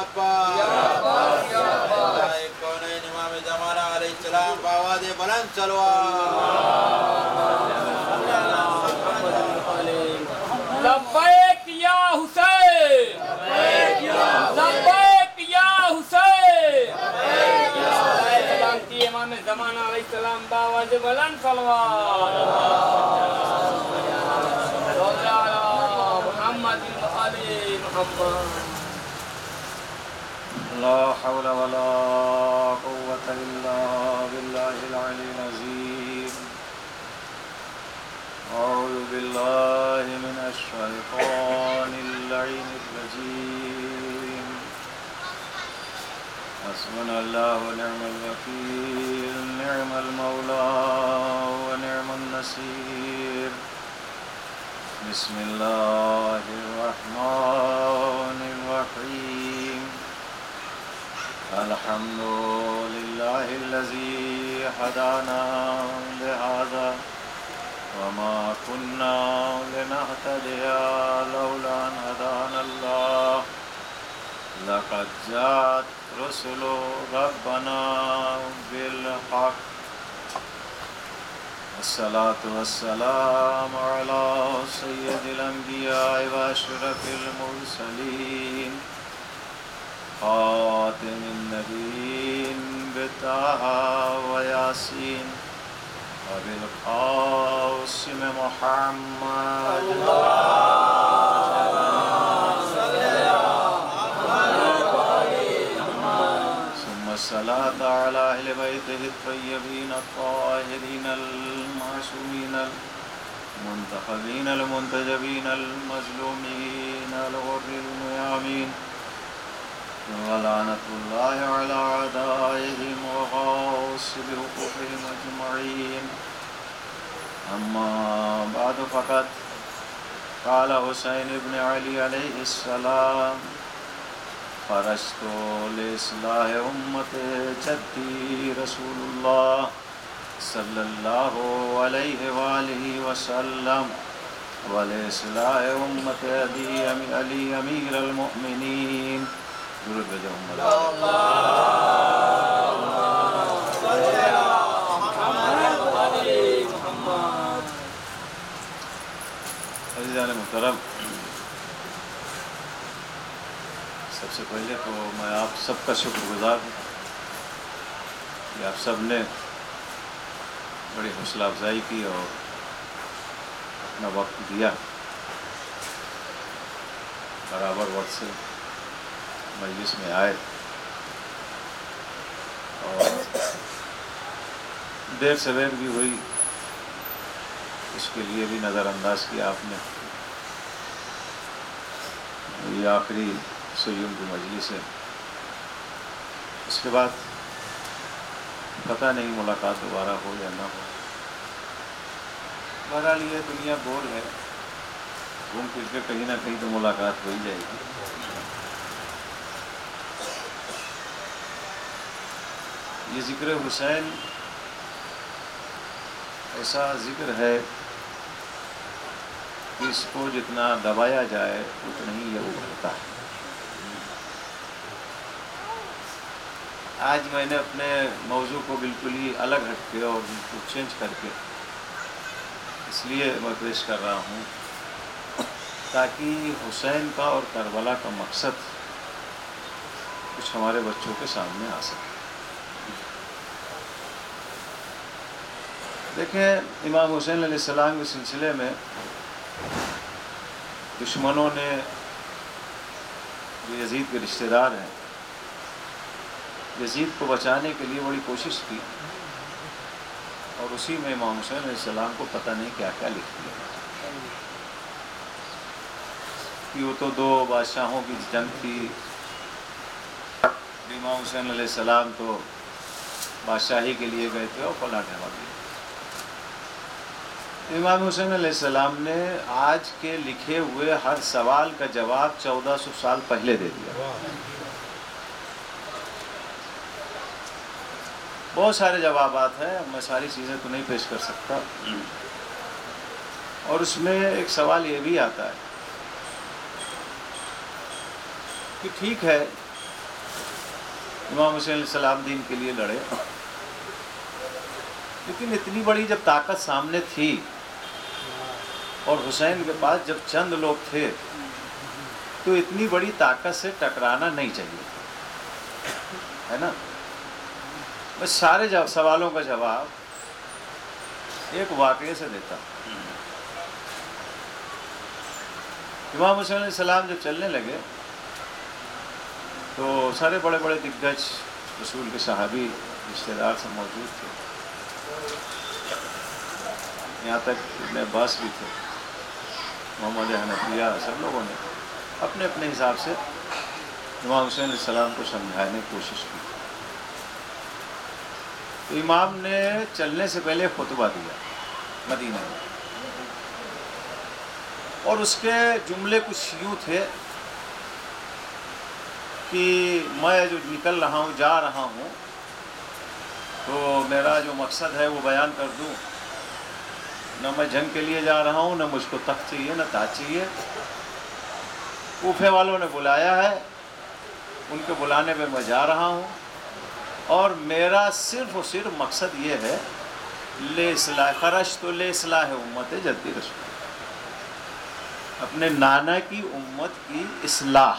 عباس کونین امام زمانہ علیہ السلام بآواز بلند لبیک یا حسین، لبیک یا حسین، سلامتی امام زمانہ علیہ السلام بآواز بلند صلوات محمد علی محمد. لا حول ولا قوة إلا بالله العلي العظيم. أعوذ بالله من الشيطان اللعين الرجيم. حسبنا الله ونعم الوكيل، نعم المولى ونعم النصير. بسم الله الرحمن الرحيم. الحمد لله الذي هدانا لهذا وما كنا لنهتدي لولا أن هدانا الله. لقد جاءت رسل ربنا بالحق. الصلاة والسلام على سيد الأنبياء وأشرف المرسلين، خاتم النبيين بطه وياسين وبالقاسم محمد. ثم الصلاة على أهل بيته الطيبين الطاهرين المعصومين المنتخبين المنتجبين المظلومين الغر الميامين، ولعنة الله على أعدائهم وغاصب حقوقهم أجمعين. أما بعد فقد قال حسين بن علي عليه السلام: خرجت لإصلاح أمة جدي رسول الله صلى الله عليه وآله وسلم ولإصلاح أمة أبي علي أمير المؤمنين. درود بھیجو محمد عزیزان محترم، سب سے پہلے تو میں آپ سب کا شکر گزار ہوں کہ آپ سب نے بڑی حوصلہ افزائی کی اور اپنا وقت دیا، برابر وقت سے مجلس میں آئے اور دیر سویر بھی ہوئی، اس کے لیے بھی نظر انداز کیا آپ نے. یہ آخری سیوم کی مجلس ہے، اس کے بعد پتہ نہیں ملاقات دوبارہ ہو یا نہ ہو. بہرحال یہ دنیا گول ہے، گھوم پھر کے کہیں نہ کہیں تو ملاقات ہو ہی جائے گی. یہ ذکر حسین ایسا ذکر ہے کہ اس کو جتنا دبایا جائے اتنا ہی یہ ابھرتا ہے. آج میں نے اپنے موضوع کو بالکل ہی الگ ہٹ کے اور بالکل چینج کر کے اس لیے میں پیش کر رہا ہوں تاکہ حسین کا اور کربلا کا مقصد کچھ ہمارے بچوں کے سامنے آ سکے. دیکھیں، امام حسین علیہ السلام کے سلسلے میں دشمنوں نے جو یزید کے رشتہ دار ہیں، یزید کو بچانے کے لیے بڑی کوشش کی اور اسی میں امام حسین علیہ السلام کو پتہ نہیں کیا کیا لکھ دیا. کہ وہ تو دو بادشاہوں کی جنگ تھی، امام حسین علیہ السلام تو بادشاہی کے لیے گئے تھے اور فلاں ٹھہرا دیا. امام حسین علیہ السلام نے آج کے لکھے ہوئے ہر سوال کا جواب 1400 سال پہلے دے دیا. بہت سارے جوابات ہیں، میں ساری چیزیں تو نہیں پیش کر سکتا. اور اس میں ایک سوال یہ بھی آتا ہے کہ ٹھیک ہے امام حسین علیہ السلام دین کے لیے لڑے، لیکن اتنی بڑی جب طاقت سامنے تھی اور حسین کے پاس جب چند لوگ تھے تو اتنی بڑی طاقت سے ٹکرانا نہیں چاہیے، ہے نا؟ میں سارے سوالوں کا جواب ایک واقعے سے دیتا ہوں۔ امام حسین علیہ السلام جب چلنے لگے تو سارے بڑے بڑے دگگج رسول کے صحابی رشتہ دار سب موجود تھے، یہاں تک ابن عباس بھی تھے، محمد حنفیہ، سب لوگوں نے اپنے اپنے حساب سے امام حسین علیہ السلام کو سمجھانے کی کوشش کی۔ تو امام نے چلنے سے پہلے خطبہ دیا مدینہ میں، اور اس کے جملے کچھ یوں تھے کہ میں جو نکل رہا ہوں، جا رہا ہوں، تو میرا جو مقصد ہے وہ بیان کر دوں۔ نہ میں جنگ کے لیے جا رہا ہوں، نہ مجھ کو تخت چاہیے، نہ تاج چاہیے۔ کوفے والوں نے بلایا ہے، ان کے بلانے پہ میں جا رہا ہوں، اور میرا صرف اور صرف مقصد یہ ہے خرجت لاصلاح امت جدی رسول، اپنے نانا کی امت کی اصلاح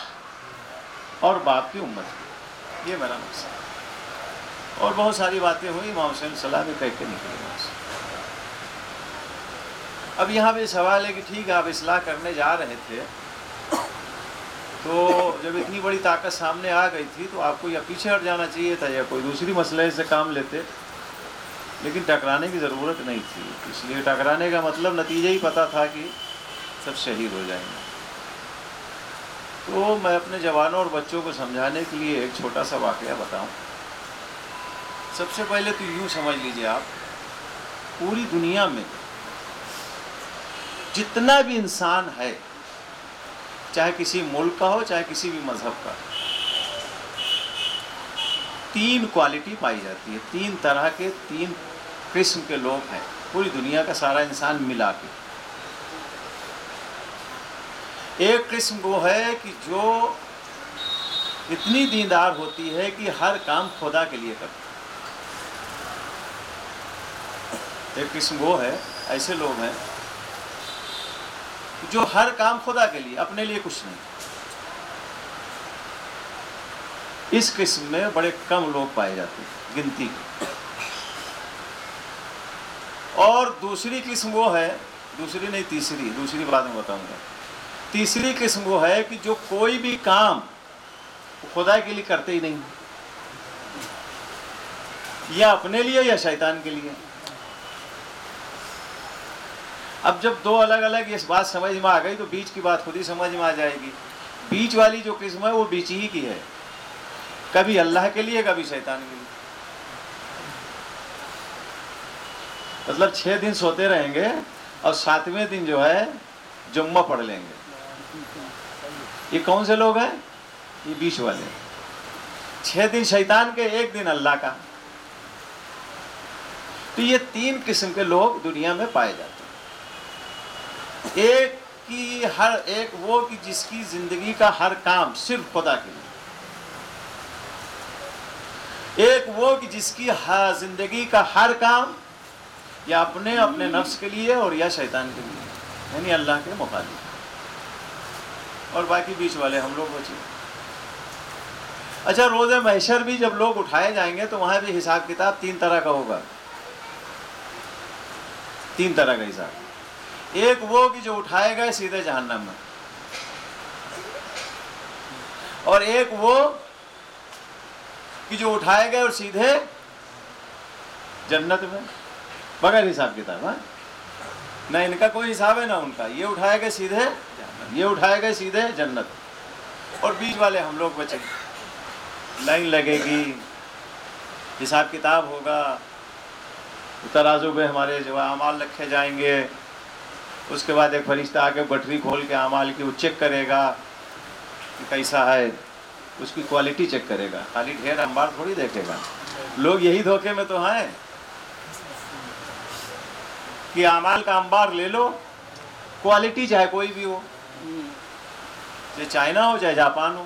اور باپ کی امت کی، یہ میرا مقصد ہے۔ اور بہت ساری باتیں ہوئی، امام حسین علیہ السلام نے کہہ کے نکلے وہاں سے۔ اب یہاں پہ سوال ہے کہ ٹھیک ہے، آپ اصلاح کرنے جا رہے تھے، تو جب اتنی بڑی طاقت سامنے آ گئی تھی تو آپ کو یا پیچھے ہٹ جانا چاہیے تھا یا کوئی دوسری مسئلے سے کام لیتے، لیکن ٹکرانے کی ضرورت نہیں تھی، اس لیے ٹکرانے کا مطلب نتیجہ ہی پتہ تھا کہ سب شہید ہو جائیں گے۔ تو میں اپنے جوانوں اور بچوں کو سمجھانے کے لیے ایک چھوٹا سا واقعہ بتاؤں۔ سب سے پہلے تو یوں سمجھ لیجئے آپ، پوری دنیا میں جتنا بھی انسان ہے، چاہے کسی ملک کا ہو، چاہے کسی بھی مذہب کا، 3 کوالٹی پائی جاتی ہے، 3 طرح کے 3 قسم کے لوگ ہیں پوری دنیا کا سارا انسان ملا کے۔ ایک قسم وہ ہے کہ جو اتنی دیندار ہوتی ہے کہ ہر کام خدا کے لیے کرتی ہے۔ ایک قسم وہ ہے، ایسے لوگ ہیں جو ہر کام خدا کے لیے، اپنے لیے کچھ نہیں۔ اس قسم میں بڑے کم لوگ پائے جاتے ہیں، گنتی کے۔ اور دوسری قسم وہ ہے، دوسری نہیں تیسری، دوسری بعد میں بتاؤں گا۔ تیسری قسم وہ ہے کہ جو کوئی بھی کام خدا کے لیے کرتے ہی نہیں، یا اپنے لیے یا شیطان کے لیے۔ اب جب دو الگ الگ یہ بات سمجھ میں آ گئی تو بیچ کی بات خود ہی سمجھ میں آ جائے گی۔ بیچ والی جو قسم ہے وہ بیچ ہی کی ہے، کبھی اللہ کے لیے، کبھی شیطان کے لیے۔ مطلب 6 دن سوتے رہیں گے اور 7ویں دن جو ہے جمعہ پڑھ لیں گے۔ یہ کون سے لوگ ہیں؟ یہ بیچ والے، 6 دن شیطان کے، 1 دن اللہ کا۔ تو یہ 3 قسم کے لوگ دنیا میں پائے جاتے ہیں۔ ایک وہ کہ جس کی زندگی کا ہر کام صرف خدا کے لیے، ایک وہ کہ جس کی زندگی کا ہر کام یا اپنے نفس کے لیے اور یا شیطان کے لیے، یعنی اللہ کے مخالف، اور باقی بیچ والے ہم لوگ بچے۔ اچھا، روز محشر بھی جب لوگ اٹھائے جائیں گے تو وہاں بھی حساب کتاب 3 طرح کا ہوگا، 3 طرح کا حساب۔ ایک وہ کہ جو اٹھائے گئے سیدھے جہنم میں، اور ایک وہ کہ جو اٹھائے گئے اور سیدھے جنت میں بغیر حساب کتاب۔ نہ ان کا کوئی حساب ہے نہ ان کا، یہ اٹھائے گئے سیدھے جنت، یہ اٹھائے گئے سیدھے جنت، اور بیچ والے ہم لوگ بچے۔ لائن لگے گی، حساب کتاب ہوگا، ترازو پہ ہمارے جو اعمال رکھے جائیں گے، اس کے بعد ایک فرشتہ آ کے بٹری کھول کے اعمال کی وہ چیک کرے گا کہ کیسا ہے، اس کی کوالٹی چیک کرے گا، خالی ڈھیر انبار تھوڑی دیکھے گا۔ لوگ یہی دھوکے میں تو ہیں کہ اعمال کا انبار لے لو، کوالٹی چاہے کوئی بھی ہو، چاہے چائنا ہو چاہے جاپان ہو،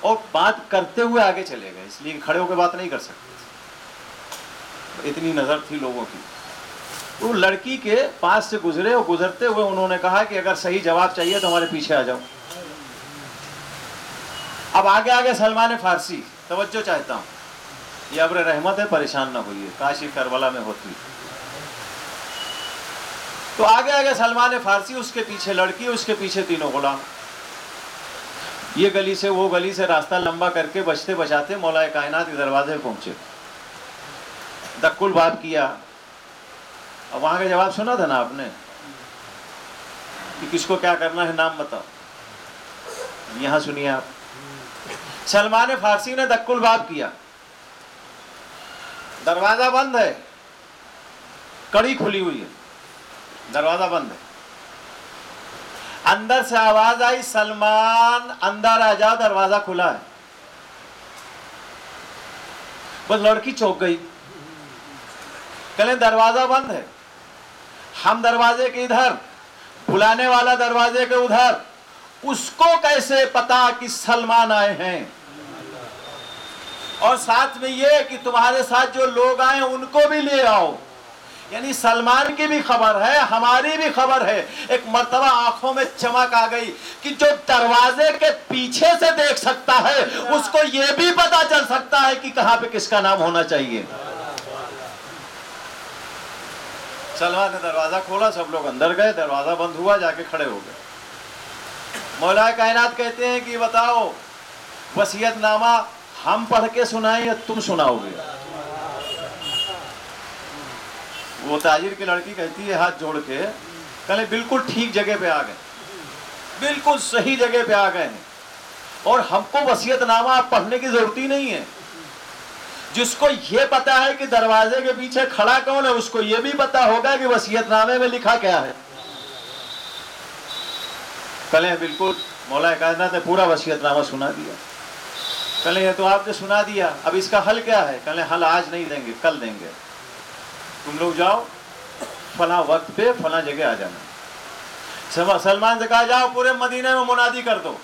اور بات کرتے ہوئے آگے چلے گئے، اس لیے کھڑے ہو کے بات نہیں کر سکتے، اتنی نظر تھی لوگوں کی۔ وہ لڑکی کے پاس سے گزرے اور گزرتے ہوئے انہوں نے کہا کہ اگر صحیح جواب چاہیے تو ہمارے پیچھے آ جاؤ۔ اب آگے آگے سلمان فارسی، توجہ چاہتا ہوں، یہ ابر رحمت ہے، پریشان نہ ہوئیے، کاش یہ کربلا میں ہوتی۔ تو آگے آگے سلمان فارسی، اس کے پیچھے لڑکی، اس کے پیچھے تینوں غلام، یہ گلی سے وہ گلی سے راستہ لمبا کر کے بچتے بچاتے مولا کائنات کے دروازے پہنچے، دک الباب کیا۔ اب وہاں کا جواب سنا تھا نا آپ نے کہ کس کو کیا کرنا ہے، نام بتاؤ، یہاں سنیے آپ۔ سلمان فارسی نے دک الباب کیا، دروازہ بند ہے، کڑی کھلی ہوئی ہے، دروازہ بند ہے۔ اندر سے آواز آئی، سلمان اندر آ جا، دروازہ کھلا ہے۔ بس لڑکی چونک گئی، کہلیں دروازہ بند ہے، ہم دروازے کے ادھر، بلانے والا دروازے کے ادھر، اس کو کیسے پتا کہ سلمان آئے ہیں؟ اور ساتھ میں یہ کہ تمہارے ساتھ جو لوگ آئے ان کو بھی لے آؤ۔ یعنی سلمان کی بھی خبر ہے، ہماری بھی خبر ہے۔ ایک مرتبہ آنکھوں میں چمک آ گئی کہ جو دروازے کے پیچھے سے دیکھ سکتا ہے اس کو یہ بھی پتا چل سکتا ہے کہ کہاں پہ کس کا نام ہونا چاہیے۔ سلمان نے دروازہ کھولا، سب لوگ اندر گئے، دروازہ بند ہوا، جا کے کھڑے ہو گئے۔ مولا کائنات کہتے ہیں کہ بتاؤ وصیت نامہ ہم پڑھ کے سنائیں یا تم سناؤ گے؟ وہ تاجر کی لڑکی کہتی ہے ہاتھ جوڑ کے، کہلے بالکل ٹھیک جگہ پہ آ گئے، بالکل صحیح جگہ پہ آ گئے ہیں، اور ہم کو وصیت نامہ آپ پڑھنے کی ضرورت ہی نہیں ہے۔ جس کو یہ پتا ہے کہ دروازے کے پیچھے کھڑا کون ہے، اس کو یہ بھی پتا ہوگا کہ وصیت نامے میں لکھا کیا ہے۔ کہلے بالکل مولا کائنات نے پورا وصیت نامہ سنا دیا۔ کہلے یہ تو آپ نے سنا دیا، اب اس کا حل کیا ہے؟ کہلے حل آج نہیں دیں گے، کل دیں گے، تم لوگ جاؤ فلاں وقت پہ فلاں جگہ آ جانا۔ سلمان سے کہا جاؤ پورے مدینے میں منادی کر دو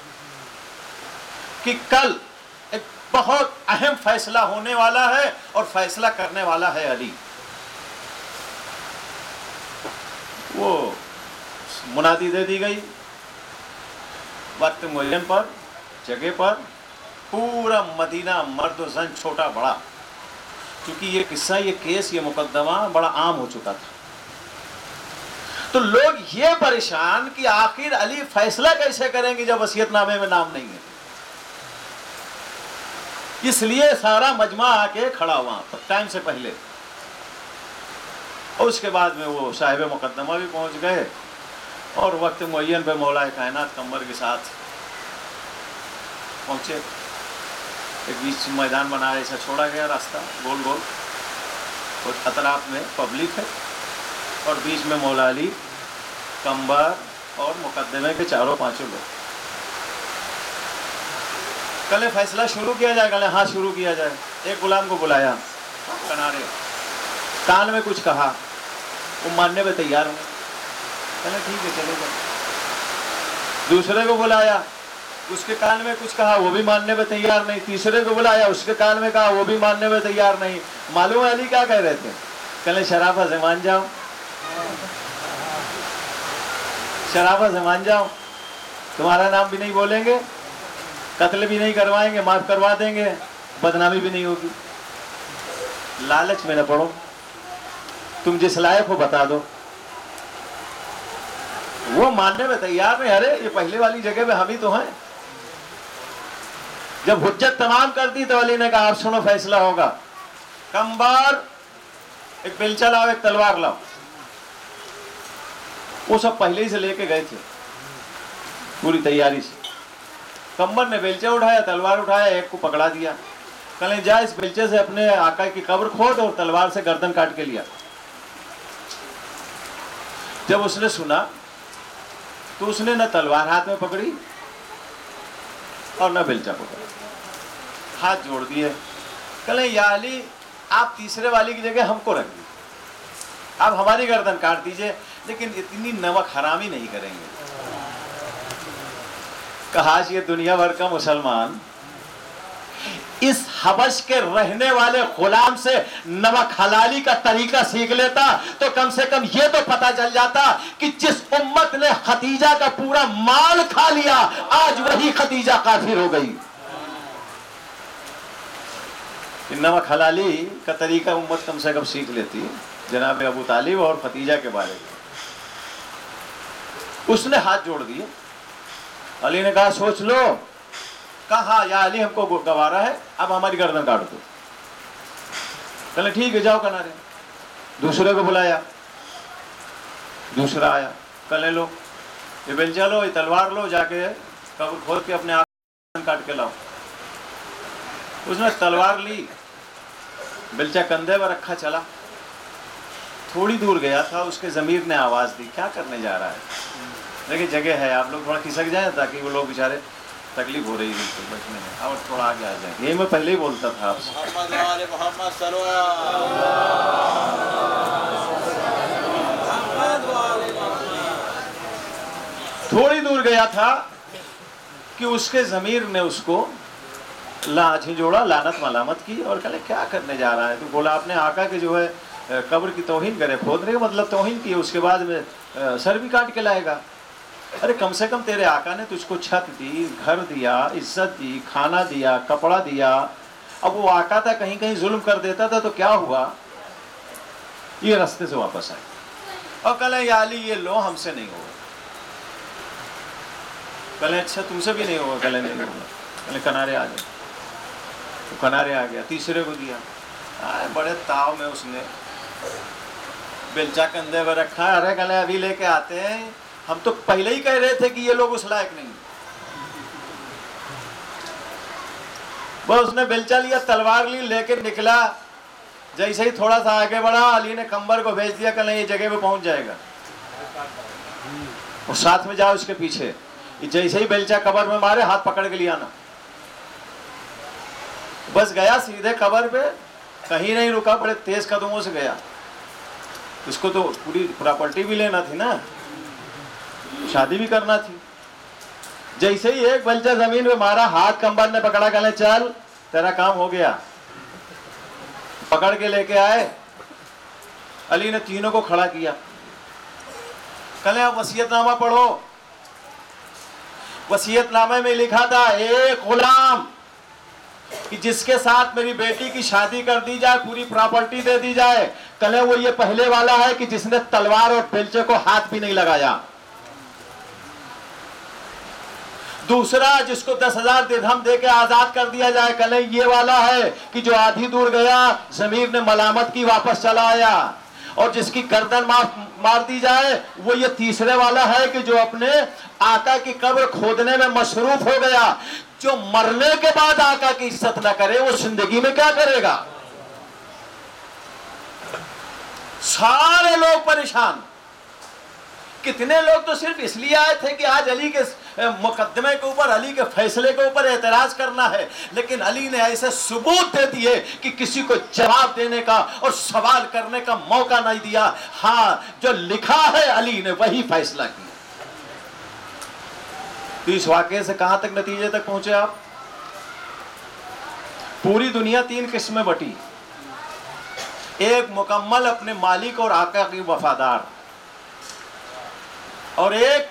کہ کل ایک بہت اہم فیصلہ ہونے والا ہے اور فیصلہ کرنے والا ہے علی۔ وہ منادی دے دی گئی، وقت معین پر، جگہ پر، پورا مدینہ مرد و زن چھوٹا بڑا، کیونکہ یہ قصہ، یہ کیس، یہ مقدمہ بڑا عام ہو چکا تھا، تو لوگ یہ پریشان کہ آخر علی فیصلہ کیسے کریں گے جب وصیت نامے میں نام نہیں ہے۔ اس لیے سارا مجمع آ کے کھڑا ہوا ٹائم سے پہلے، اور اس کے بعد میں وہ صاحب مقدمہ بھی پہنچ گئے، اور وقت معین پہ مولا کائنات کمبر کے ساتھ پہنچے۔ ایک بیچ میدان بنایا، ایسا چھوڑا گیا راستہ گول گول، اور اطراف میں پبلک ہے، اور بیچ میں مولا علی، کمبر اور مقدمے کے چاروں پانچوں لوگ۔ کل فیصلہ شروع کیا جائے، کل ہاں شروع کیا جائے۔ ایک غلام کو بلایا کنارے، کان میں کچھ کہا، وہ ماننے میں تیار ہوں، کہنا ٹھیک ہے چلے جائے۔ دوسرے کو بلایا، اس کے کان میں کچھ کہا، وہ بھی ماننے میں تیار نہیں۔ تیسرے کو بلایا، اس کے کان میں کہا، وہ بھی ماننے میں تیار نہیں۔ معلوم ہے علی کیا کہہ رہے تھے؟ کہنے شرافت سے مان جاؤ، شرافت سے مان جاؤ، تمہارا نام بھی نہیں بولیں گے، قتل بھی نہیں کروائیں گے، معاف کروا دیں گے، بدنامی بھی نہیں ہوگی۔ لالچ میں نہ پڑو، تم جس لائق ہو بتا دو۔ وہ ماننے میں تیار نہیں، ارے یہ پہلے والی جگہ پہ ہم ہی تو ہیں۔ جب حجت تمام کر دی تو علی نے کہا آپ سنو فیصلہ ہوگا۔ کمبر ایک بیلچہ لاؤ، ایک تلوار لاؤ۔ وہ سب پہلے ہی سے لے کے گئے تھے پوری تیاری سے۔ کمبر نے بیلچہ اٹھایا، تلوار اٹھایا، ایک کو پکڑا دیا، کہنے جا اس بیلچے سے اپنے آقا کی قبر کھود اور تلوار سے گردن کاٹ کے لیا۔ جب اس نے سنا تو اس نے نہ تلوار ہاتھ میں پکڑی اور نہ بیلچہ پکڑا، ہاتھ جوڑ دیے، کہنے یا علی آپ تیسرے والی کی جگہ ہم کو رکھ دیجیے، آپ ہماری گردن کاٹ دیجئے، لیکن اتنی نمک حرامی نہیں کریں گے۔ کہاش یہ دنیا بھر کا مسلمان اس حبش کے رہنے والے غلام سے نمک حلالی کا طریقہ سیکھ لیتا تو کم سے کم یہ تو پتہ چل جاتا کہ جس امت نے خدیجہ کا پورا مال کھا لیا آج وہی خدیجہ کافر ہو گئی. نمک حلالی کا طریقہ امت کم سے کم سیکھ لیتی جناب ابو طالب اور خدیجہ کے بارے میں. اس نے ہاتھ جوڑ دیے. علی نے کہا سوچ لو. کہا یا علی ہم کو گوارا ہے اب ہماری گردن کاٹ دو. کہنے ٹھیک ہے جاؤ کنارے. دوسرے کو بلایا. دوسرا آیا. کہنے لو یہ بیلچا لو یہ تلوار لو جا کے قبر کھود کے اپنے آپ کاٹ کے لاؤ. اس نے تلوار لی بیلچا کندھے پر رکھا چلا. تھوڑی دور گیا تھا اس کے ضمیر نے آواز دی کیا کرنے جا رہا ہے. دیکھیں جگہ ہے آپ لوگ تھوڑا کھسک جائیں تاکہ وہ لوگ بیچارے تکلیف ہو رہی ہے بچنے میں اور تھوڑا آگے آ جائیں. یہ میں پہلے ہی بولتا تھا آپ سے. محمد وآل محمد صلی اللہ تھوڑی دور گیا تھا کہ اس کے ضمیر نے اس کو جھنجھوڑا لعنت ملامت کی اور کہا کیا کرنے جا رہا ہے. تو بولا آپ نے آقا کے جو ہے قبر کی توہین کرے. کھودنے کا مطلب توہین کی اس کے بعد میں سر بھی کاٹ کے لائے گا. ارے کم سے کم تیرے آقا نے تجھ کو چھت دی گھر دیا عزت دی کھانا دیا کپڑا دیا. اب وہ آقا تھا کہیں کہیں ظلم کر دیتا تھا تو کیا ہوا. یہ راستے سے واپس آئے اور کہلے یا علی یہ لو ہم سے نہیں ہوگا. کہلے اچھا تم سے بھی نہیں ہوگا. کہلے نہیں ہوگا. کہلے کنارے آ جائے. تو کنارے آ گیا. تیسرے کو دیا. بڑے تاؤ میں اس نے بیلچا کندھے پر رکھا. ارے کہلے ابھی لے کے آتے ہیں ہم تو پہلے ہی کہہ رہے تھے کہ یہ لوگ اس لائق نہیں. بس اس نے بیلچا لیا تلوار لی لے کے نکلا. جیسے ہی تھوڑا سا آگے بڑھا علی نے کمبر کو بھیج دیا کہ نہیں یہ جگہ پہ پہنچ جائے گا اور ساتھ میں جاؤ اس کے پیچھے. جیسے ہی بیلچا قبر میں مارے ہاتھ پکڑ کے لیا نا. بس گیا سیدھے قبر پہ کہیں نہیں رکا. بڑے تیز قدموں سے گیا. اس کو تو پوری پراپرٹی بھی لینا تھی نا شادی بھی کرنا تھی. جیسے ہی ایک بیلچا زمین پہ مارا ہاتھ کمبر نے پکڑا. کہنے چل تیرا کام ہو گیا. پکڑ کے لے کے آئے. علی نے تینوں کو کھڑا کیا. کہنے آپ وصیت نامہ پڑھو. وصیت نامے میں لکھا تھا ایک غلام کہ جس کے ساتھ میری بیٹی کی شادی کر دی جائے پوری پراپرٹی دے دی جائے. کہنے وہ یہ پہلے والا ہے کہ جس نے تلوار اور بیلچے کو ہاتھ بھی نہیں لگایا. دوسرا جس کو 10,000 درہم دے کے آزاد کر دیا جائے. کہنے یہ والا ہے کہ جو آدھی دور گیا ضمیر نے ملامت کی واپس چلا آیا. اور جس کی گردن مار دی جائے وہ یہ تیسرے والا ہے کہ جو اپنے آقا کی قبر کھودنے میں مصروف ہو گیا. جو مرنے کے بعد آقا کی عزت نہ کرے وہ زندگی میں کیا کرے گا. سارے لوگ پریشان. کتنے لوگ تو صرف اس لیے آئے تھے کہ آج علی کے مقدمے کے اوپر علی کے فیصلے کے اوپر اعتراض کرنا ہے. لیکن علی نے ایسے ثبوت دے دیے کہ کسی کو جواب دینے کا اور سوال کرنے کا موقع نہیں دیا. ہاں جو لکھا ہے علی نے وہی فیصلہ کیا. تو اس واقعے سے کہاں تک نتیجے تک پہنچے آپ. پوری دنیا 3 قسمیں بٹی. ایک مکمل اپنے مالک اور آقا کی وفادار اور ایک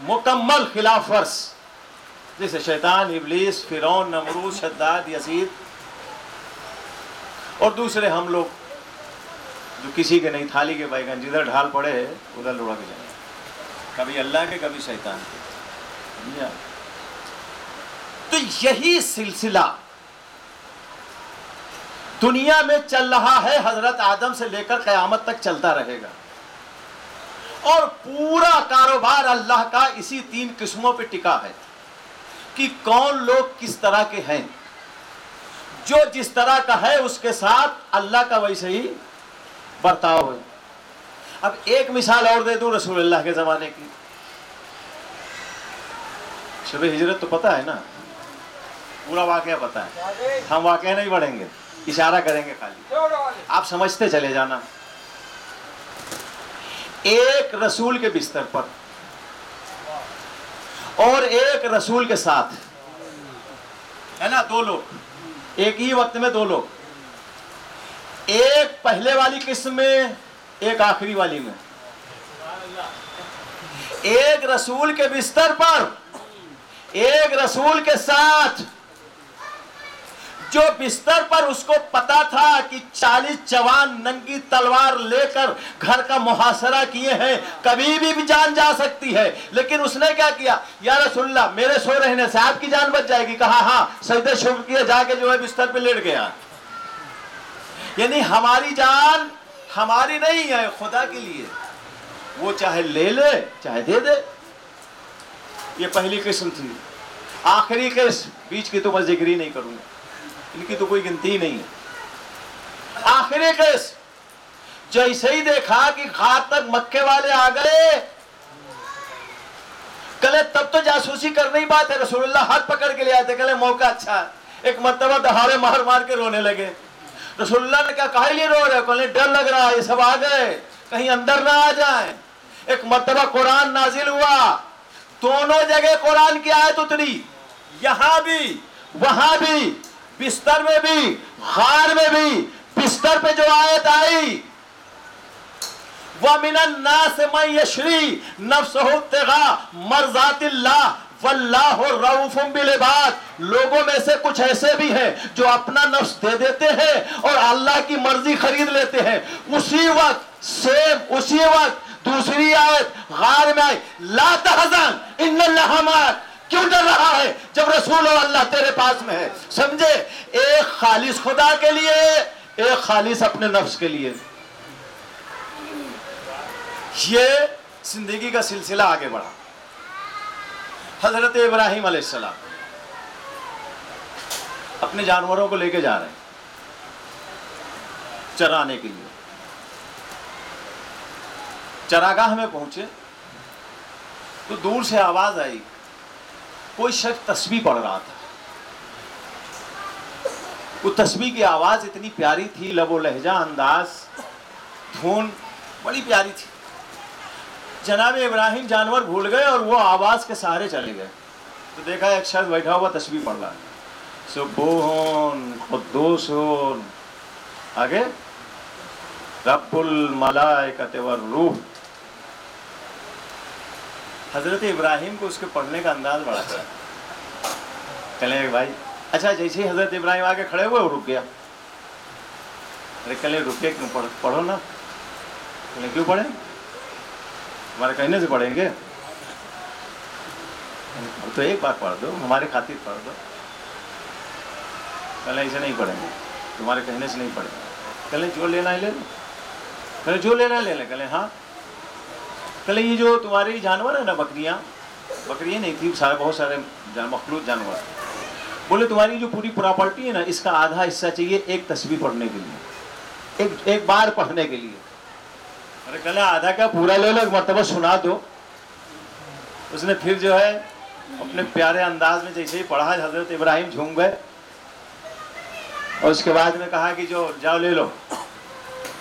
مکمل خلاف ورز جیسے شیطان ابلیس فرعون نمرود شداد یزید. اور دوسرے ہم لوگ جو کسی کے نہیں تھالی کے بیگن جدھر ڈھال پڑے ادھر لڑا کے جائیں. کبھی اللہ کے کبھی شیطان کے. تو یہی سلسلہ دنیا میں چل رہا ہے. حضرت آدم سے لے کر قیامت تک چلتا رہے گا. اور پورا کاروبار اللہ کا اسی 3 قسموں پہ ٹکا ہے کہ کون لوگ کس طرح کے ہیں. جو جس طرح کا ہے اس کے ساتھ اللہ کا ویسے ہی برتاؤ ہے. اب ایک مثال اور دے دوں رسول اللہ کے زمانے کی. شب ہجرت تو پتہ ہے نا. پورا واقعہ پتہ ہے. ہم واقعہ نہیں پڑھیں گے اشارہ کریں گے خالی آپ سمجھتے چلے جانا. ایک رسول کے بستر پر اور ایک رسول کے ساتھ ہے نا 2 لوگ. ایک ہی وقت میں 2 لوگ، ایک پہلے والی قسم میں، ایک آخری والی میں، ایک رسول کے بستر پر، ایک رسول کے ساتھ، جو بستر پر اس کو پتا تھا کہ 40 جوان ننگی تلوار لے کر گھر کا محاصرہ کیے ہیں، کبھی بھی جان جا سکتی ہے، لیکن اس نے کیا کیا؟ یا رسول اللہ میرے سو رہنے سے آپ کی جان بچ جائے گی. کہا ہاں، سجدہ شکر کیا، جا کے جو ہے بستر پہ لیٹ گیا. یعنی ہماری جان ہماری نہیں ہے، خدا کے لیے، وہ چاہے لے لے چاہے دے دے. یہ پہلی قسم تھی. آخری قسم، بیچ کی تو میں ذکر ہی نہیں کروں گا، ان کی تو کوئی گنتی ہی نہیں ہے. آخری قسم جیسے ہی دیکھا کہ غار تک مکے والے آ گئے، کہلے تب تو جاسوسی کرنے ہی بات ہے، رسول اللہ ہاتھ پکڑ کے لے آتے، کہلے موقع اچھا ہے. ایک مرتبہ دہاڑے مار مار کے رونے لگے. رسول اللہ نے کہا کہے لیے رو رہے؟ کہنے ڈر لگ رہا ہے، یہ سب آ گئے کہیں اندر نہ آ جائیں. ایک مرتبہ قرآن نازل ہوا، دونوں جگہ قرآن کی آیت اتری، یہاں بھی وہاں بھی، بستر میں بھی غار میں بھی. بستر پہ جو آیت آئی، وَمِنَ النَّاسِ مَن يَشْرِي نَفْسَهُ ابْتِغَاءَ مَرْضَاتِ اللَّهِ وَاللَّهُ رَءُوفٌ بِالْعِبَادِ. لوگوں میں سے کچھ ایسے بھی ہیں جو اپنا نفس دے دیتے ہیں اور اللہ کی مرضی خرید لیتے ہیں. اسی وقت دوسری آیت غار میں آئی، لا تحزن ان اللہ معک. کیوں ڈر رہا ہے جب رسول اللہ تیرے پاس میں ہے؟ سمجھے؟ ایک خالص خدا کے لیے، ایک خالص اپنے نفس کے لیے. یہ زندگی کا سلسلہ آگے بڑھا. حضرت ابراہیم علیہ السلام اپنے جانوروں کو لے کے جا رہے ہیں چرانے کے لیے. چراگاہ میں پہنچے تو دور سے آواز آئی، کوئی شخص تسبیح پڑھ رہا تھا. وہ تسبیح کی آواز اتنی پیاری تھی، لب و لہجہ، انداز، دھن بڑی پیاری تھی. جناب ابراہیم جانور بھول گئے اور وہ آواز کے سہارے چلے گئے. تو دیکھا ایک شخص بیٹھا ہوا تسبیح پڑھ رہا ہے، سبحان قدوسون، آگے رب الملائکۃ والروح. حضرت ابراہیم کو اس کے پڑھنے کا انداز بڑا اچھا. کہنے بھائی اچھا، جیسے ہی حضرت ابراہیم آگے کھڑے ہوئے وہ رک گیا. ارے کہنے رکے کیوں؟ پڑھو نا. کہنے کیوں پڑھیں؟ ہمارے کہنے سے پڑھیں گے؟ تو ایک بار پڑھ دو، ہمارے خاطر پڑھ دو. کہنے ایسے نہیں پڑھیں گے، تمہارے کہنے سے نہیں پڑھیں گے. کہنے جو لینا ہے لے لو. کہنے جو لینا ہے لے لیں. کہنے ہاں. کہنے یہ جو تمہارے جانور ہیں نا، بکریاں نہیں تھی، بہت سارے مخلوق جانور. بولے تمہاری جو پوری پراپرٹی ہے نا، اس کا آدھا حصہ چاہیے ایک تسبیح پڑھنے کے لیے، ایک بار پڑھنے کے لیے. ارے کہنے آدھا کا پورا لے لو، ایک مرتبہ سنا دو. اس نے پھر جو ہے اپنے پیارے انداز میں جیسے ہی پڑھا، حضرت ابراہیم جھوم گئے اور اس کے بعد میں کہا کہ جو جاؤ لے لو،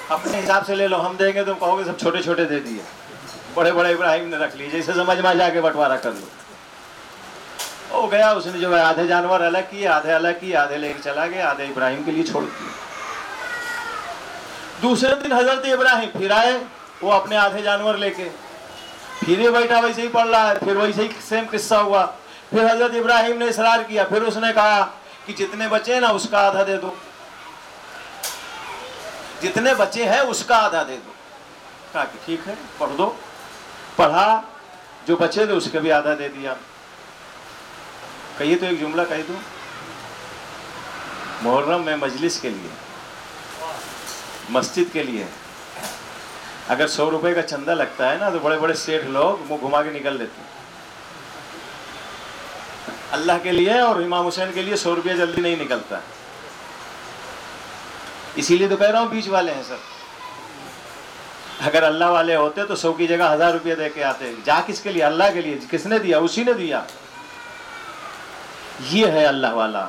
اپنے حساب سے لے لو، ہم دیں گے تم کہو گے سب چھوٹے چھوٹے دے دیے. بڑے بڑے ابراہیم نے رکھ لیے، جیسے سمجھ میں جا کے بٹوارا کر لو. ہو گیا. اس نے جو ہے آدھے جانور الگ کیے، آدھے الگ کیے، آدھے لے کے چلا گیا، آدھے ابراہیم کے لیے چھوڑ دیے. دوسرے دن حضرت ابراہیم پھر آئے، وہ اپنے آدھے جانور لے کے پھر یہ بیٹھا ویسے ہی پڑھ رہا ہے. پھر ویسے ہی سیم قصہ ہوا. پھر حضرت ابراہیم نے اصرار کیا. پھر اس نے کہا کہ جتنے بچے نا اس کا آدھا دے دو، جتنے بچے ہیں اس کا آدھا دے دو. کہا کہ ٹھیک ہے پڑھ دو. پڑھا، جو بچے تھے اس کا بھی آدھا دے دیا. کہیے تو ایک جملہ کہہ دوں، محرم میں مجلس کے لیے، مسجد کے لیے اگر 100 روپے کا چندہ لگتا ہے نا، تو بڑے بڑے سیٹھ لوگ منہ گھما کے نکل دیتے ہیں. اللہ کے لیے اور امام حسین کے لیے 100 روپیہ جلدی نہیں نکلتا. اسی لیے تو کہہ رہا ہوں بیچ والے ہیں سر. اگر اللہ والے ہوتے تو 100 کی جگہ 1000 روپیہ دے کے آتے. جا کس کے لیے؟ اللہ کے لیے. کس نے دیا؟ اسی نے دیا. یہ ہے اللہ والا.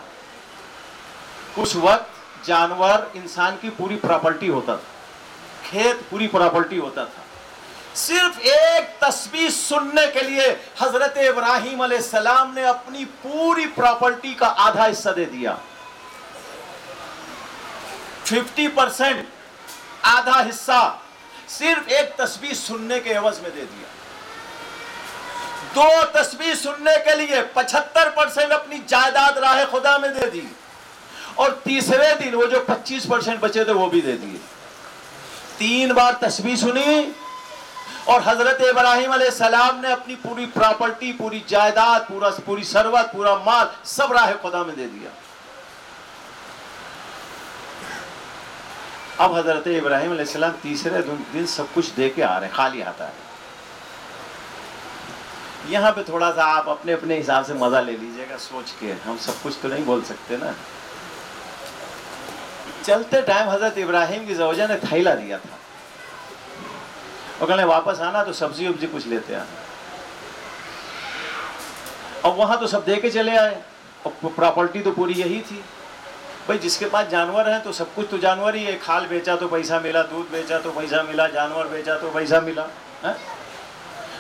اس وقت جانور انسان کی پوری پراپرٹی ہوتا تھا، کھیت پوری پراپرٹی ہوتا تھا. صرف ایک تسبیح سننے کے لیے حضرت ابراہیم علیہ السلام نے اپنی پوری پراپرٹی کا آدھا حصہ دے دیا. 50% آدھا حصہ صرف ایک تسبیح سننے کے عوض میں دے دیا. 2 تسبیح سننے کے لیے 75% اپنی جائیداد راہ خدا میں دے دی, اور تیسرے دن وہ جو 25% بچے تھے وہ بھی دے دیے. 3 بار تسبیح سنی, اور حضرت ابراہیم علیہ السلام نے اپنی پوری پراپرٹی, پوری جائیداد, پوری ثروت, پورا مال سب راہ خدا میں دے دیا. اب حضرت ابراہیم علیہ السلام تیسرے دن سب کچھ دے کے آ رہے ہیں, خالی ہاتھ آ رہے ہیں. یہاں پہ تھوڑا سا آپ اپنے اپنے حساب سے مزہ لے لیجئے گا سوچ کے, ہم سب کچھ تو نہیں بول سکتے نا. چلتے ٹائم حضرت ابراہیم کی زوجہ نے تھیلا دیا تھا, اور کہنے واپس آنا تو سبزی وبزی کچھ لیتے آنا. اور وہاں تو سب دے کے چلے آئے, اور پراپرٹی تو پوری یہی تھی. بھائی جس کے پاس جانور ہیں تو سب کچھ تو جانور ہی ہے, کھال بیچا تو پیسہ ملا, دودھ بیچا تو پیسہ ملا, جانور بیچا تو پیسہ ملا,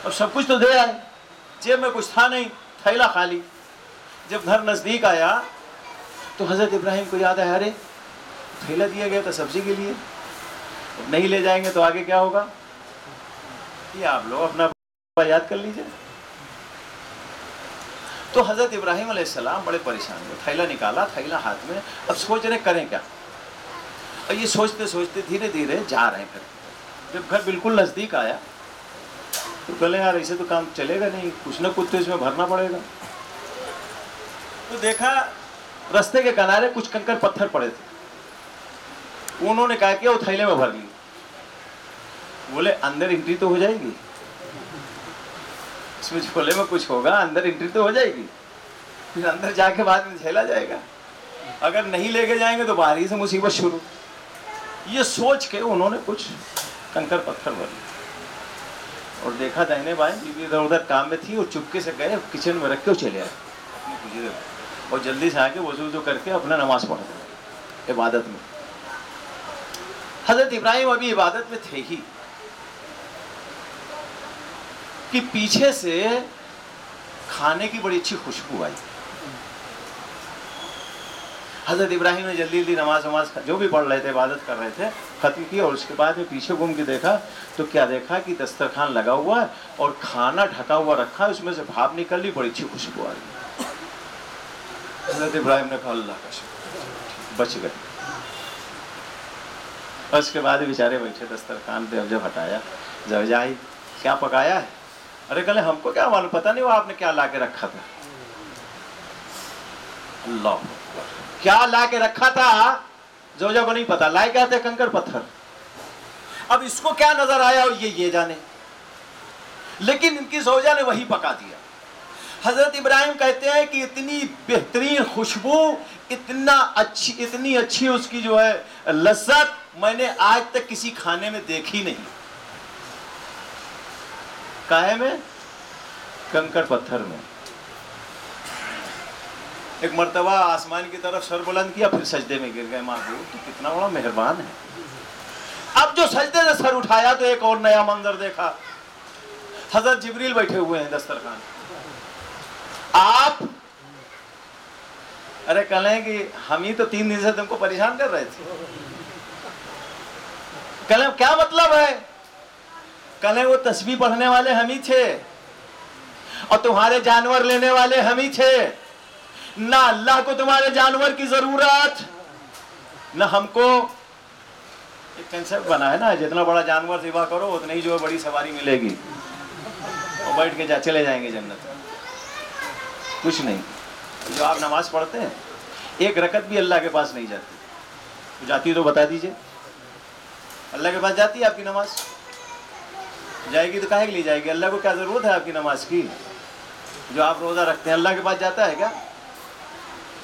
اور سب کچھ تو دے آئے. جیب میں کچھ تھا نہیں, تھیلا خالی. جب گھر نزدیک آیا تو حضرت ابراہیم کو یاد آیا, ارے تھیلا دیا گیا تھا سبزی کے لیے, نہیں لے جائیں گے تو آگے کیا ہوگا. یہ آپ لوگ اپنا یاد کر لیجئے. تو حضرت ابراہیم علیہ السلام بڑے پریشان ہوئے, تھیلا نکالا, تھیلا ہاتھ میں, اب سوچ رہے کریں کیا. اور یہ سوچتے سوچتے دھیرے دھیرے جا رہے ہیں. پھر جب گھر بالکل نزدیک آیا تو کہلے یار ایسے تو کام چلے گا نہیں, کچھ نہ کچھ تو اس میں بھرنا پڑے گا. تو دیکھا رستے کے کنارے کچھ کنکر پتھر پڑے تھے, انہوں نے کہا کہ وہ تھیلے میں بھر لی. بولے اندر انٹری تو ہو جائے گی, اس میں جھولے میں کچھ ہوگا, اندر انٹری تو ہو جائے گی, پھر اندر جا کے بعد میں جھیلا جائے گا. اگر نہیں لے کے جائیں گے تو باہر ہی سے مصیبت شروع. یہ سوچ کے انہوں نے کچھ کنکر پتھر بھر لیے, اور دیکھا دہنے بائیں بیوی ادھر ادھر کام میں تھی, اور چپکے سے گئے کچن میں رکھ کے چلے آئے اپنی کجیرے میں, اور جلدی سے آ کے وضو کر کے اپنا نماز پڑھ گئے عبادت میں. حضرت ابراہیم ابھی عبادت میں تھے ہی کہ پیچھے سے کھانے کی بڑی اچھی خوشبو آئی. حضرت ابراہیم نے جلدی جلدی نماز جو بھی پڑھ رہے تھے, عبادت کر رہے تھے, ختم کی, اور اس کے بعد میں پیچھے گھوم کے دیکھا تو کیا دیکھا کہ دسترخوان لگا ہوا ہے اور کھانا ڈھکا ہوا رکھا ہے, اس میں سے بھاپ نکل لی, بڑی اچھی خوشبو آ رہی. حضرت ابراہیم نے کہا اللہ کا شکر, بچ گئے. اور اس کے بعد بیچارے بیٹھے دسترخوان پہ, جب ہٹایا زوجہ آئی, کیا پکایا ہے. ارے کہلے ہم کو کیا معلوم, پتہ نہیں وہ آپ نے کیا لا کے رکھا تھا. اللہ کیا لا کے رکھا تھا زوجہ کو نہیں پتا, لائے کیا تھے کنکر پتھر. اب اس کو کیا نظر آیا اور یہ جانے, لیکن ان کی زوجہ نے وہی پکا دیا. حضرت ابراہیم کہتے ہیں کہ اتنی بہترین خوشبو, اتنی اچھی اس کی جو ہے لذت میں نے آج تک کسی کھانے میں دیکھی نہیں. کاہے میں, کنکر پتھر میں. ایک مرتبہ آسمان کی طرف سر بلند کیا, پھر سجدے میں گر گئے. معبود تو کتنا بڑا مہربان ہے. اب جو سجدے سے سر اٹھایا تو ایک اور نیا منظر دیکھا. حضرت جبریل بیٹھے ہوئے ہیں دسترخوان. آپ ارے کہیں کہ ہم ہی تو 3 دن سے تم کو پریشان کر رہے تھے. کہیں کیا مطلب ہے. کہیں وہ تسبیح پڑھنے والے ہم ہی تھے, اور تمہارے جانور لینے والے ہم ہی تھے. نہ اللہ کو تمہارے جانور کی ضرورت, نہ ہم کو. ایک کنسپٹ بنا ہے نا, جتنا بڑا جانور ذبح کرو اتنی ہی جو ہے بڑی سواری ملے گی, اور بیٹھ کے چلے جائیں گے جنت. کچھ نہیں. جو آپ نماز پڑھتے ہیں, ایک رکعت بھی اللہ کے پاس نہیں جاتی. جاتی تو بتا دیجئے. اللہ کے پاس جاتی ہے آپ کی نماز؟ جائے گی تو کاہے کے لیے جائے گی؟ اللہ کو کیا ضرورت ہے آپ کی نماز کی؟ جو آپ روزہ رکھتے ہیں اللہ کے پاس جاتا ہے کیا؟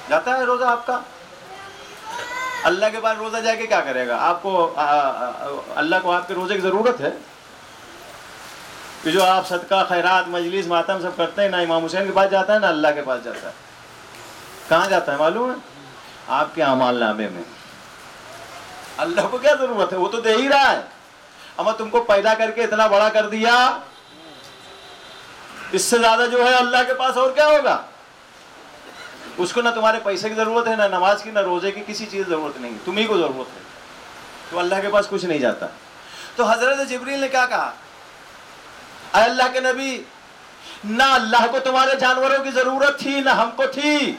جاتا ہے روزہ آپ کا؟ اللہ کے پاس روزہ جا کے کیا کرے گا؟ آپ کو اللہ کو آپ کے روزے کی ضرورت ہے؟ کہ جو آپ صدقہ خیرات مجلس ماتم سب کرتے ہیں, نہ امام حسین کے پاس جاتا ہے نہ اللہ کے پاس جاتا ہے. کہاں جاتا ہے معلوم ہے؟ آپ کے اعمال نامے میں. اللہ کو کیا ضرورت ہے, وہ تو دے ہی رہا ہے. اما تم کو پیدا کر کے اتنا بڑا کر دیا, اس سے زیادہ جو ہے اللہ کے پاس اور کیا ہوگا. اس کو نہ تمہارے پیسے کی ضرورت ہے، نہ نماز کی، نہ روزے کی، کسی چیز کی ضرورت نہیں، تمہیں کو ضرورت ہے، تو اللہ کے پاس کچھ نہیں جاتا۔ تو حضرت جبریل نے کیا کہا؟ اے اللہ کے نبی، نہ اللہ کو تمہارے جانوروں کی ضرورت تھی نہ ہم کو تھی۔